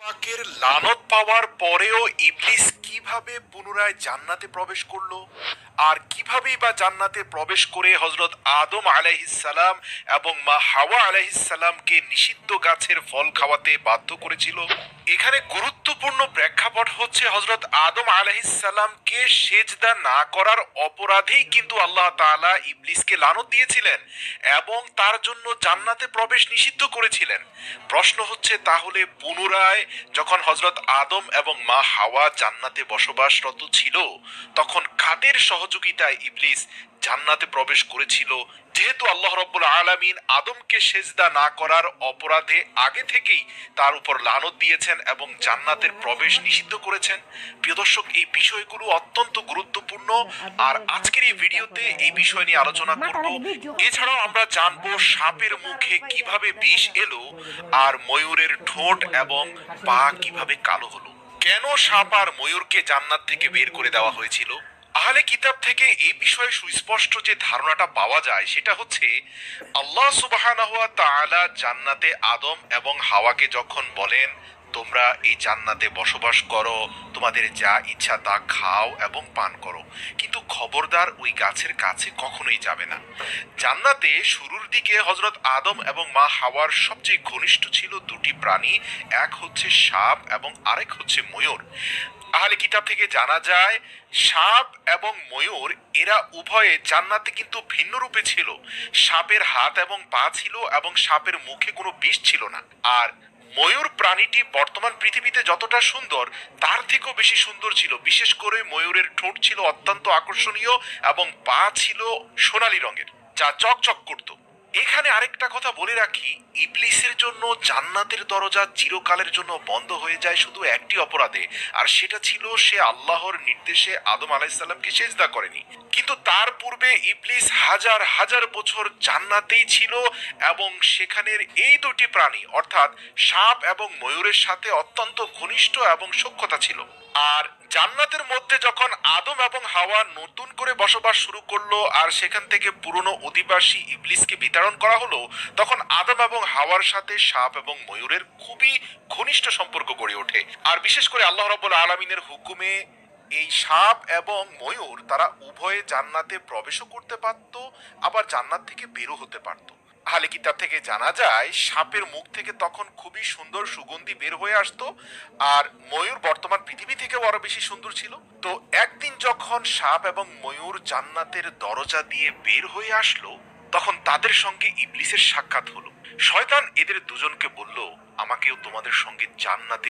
পাকের লানত পাওয়ার পরেও ইবলিস কিভাবে পুনরায় জান্নাতে প্রবেশ করলো, আর কিভাবেই বা জান্নাতে প্রবেশ করে হযরত আদম আলাইহিস সালাম এবং মা হাওয়া আলাইহিস সালামকে নিষিদ্ধ গাছের ফল খাওয়াতে বাধ্য করেছিল। এখানে গুরুত্বপূর্ণ প্রেক্ষাপট হচ্ছে হযরত আদম আলাইহিস সালামকে সেজদা না করার অপরাধেই কিন্তু আল্লাহ তাআলা ইবলিসকে লানত দিয়েছিলেন এবং তার জন্য জান্নাতে প্রবেশ নিষিদ্ধ করেছিলেন। প্রশ্ন হচ্ছে তাহলে পুনরায় যখন হযরত আদম এবং মা হাওয়া জান্নাতে বসবাসরত ছিল, তখন কাদের সহযোগিতায় ইবলিস জান্নাতে প্রবেশ করেছিল? যেহেতু আল্লাহ রাব্বুল আলামিন আদমকে সেজদা না করার অপরাধে আগে থেকেই তার উপর লানত দিয়েছেন এবং জান্নাতের প্রবেশ নিষিদ্ধ করেছেন। প্রিয় দর্শক, এই বিষয়গুলো অত্যন্ত গুরুত্বপূর্ণ, আর আজকের এই ভিডিওতে এই বিষয় নিয়ে আলোচনা করব। এছাড়াও আমরা জানবো সাপের মুখে কিভাবে বিষ এলো, আর ময়ূরের ঠোঁট এবং পা কিভাবে কালো হলো। কেন সাপ আর ময়ূরকে জান্নাত থেকে বের করে দেওয়া হয়েছিল? আহলে কিতাব থেকে এই বিষয়ে সুস্পষ্ট যে ধারণাটা পাওয়া যায় সেটা হচ্ছে, আল্লাহ সুবহানাহু ওয়া তাআলা জান্নাতে আদম এবং হাওয়াকে যখন বলেন তোমরা এই জান্নাতে বসবাস করো, তোমাদের যা ইচ্ছা তা খাও এবং পান করো, কিন্তু খবরদার ওই গাছের কাছে কখনোই যাবে না। জান্নাতে শুরুর দিকে হযরত আদম এবং মা হাওয়ার সবচেয়ে ঘনিষ্ঠ ছিল দুটি প্রাণী, এক হচ্ছে সাপ এবং আরেক হচ্ছে ময়ূর। আহলে কিতাব থেকে জানা যায় সাপ এবং ময়ূর এরা উভয়ে জান্নাতে কিন্তু ভিন্ন রূপে ছিল। সাপের হাত এবং পা ছিল এবং সাপের মুখে কোনো বিষ ছিল না। আর ময়ূর প্রাণীটি বর্তমান পৃথিবীতে যতটা সুন্দর তার থেকেও বেশি সুন্দর ছিল। বিশেষ করে ময়ূরের ঠোঁট ছিল অত্যন্ত আকর্ষণীয় এবং পা ছিল সোনালী রঙের, যা চকচক করত। এখানে আরেকটা কথা বলে রাখি, ইবলিসের জন্য জান্নাতের দরজা চিরকালের জন্য বন্ধ হয়ে যায় শুধু একটি অপরাধে, আর সেটা ছিল সে আল্লাহর নির্দেশে আদম আলাইহিস সালামকে সেজদা করেনি। কিন্তু তার পূর্বে ইবলিস হাজার হাজার বছর জান্নাতেই ছিল এবং সেখানের এই দুটি প্রাণী অর্থাৎ সাপ এবং ময়ূরের সাথে অত্যন্ত ঘনিষ্ঠ এবং সখ্যতা ছিল। আর জান্নাতের মধ্যে যখন আদম এবং হাওয়া নতুন করে বসবাস শুরু করলো আর সেখান থেকে পুরনো অধিবাসী ইবলিসকে বিতাড়ন করা হলো, তখন আদম এবং হাওয়ার সাথে সাপ এবং ময়ূরের খুবই ঘনিষ্ঠ সম্পর্ক গড়ে ওঠে। আর বিশেষ করে আল্লাহ রাব্বুল আলামিনের হুকুমে এই সাপ এবং ময়ূর তারা উভয়ে জান্নাতে প্রবেশও করতে পারত, আবার জান্নাত থেকে বেরও হতে পারত। আহলে কিতাব থেকে জানা যায় সাপের মুখ থেকে তখন খুবই সুন্দর সুগন্ধি বের হয়ে আসতো, আর ময়ূর বর্তমান পৃথিবী থেকেও আরো বেশি সুন্দর ছিল। তো একদিন যখন সাপ এবং ময়ূর জান্নাতের দরজা দিয়ে বের হয়ে আসলো, তখন তাদের সঙ্গে ইবলিসের সাক্ষাৎ হলো। শয়তান এদের দুজনকে বলল, আমাকেও তোমাদের সঙ্গে জান্নাতে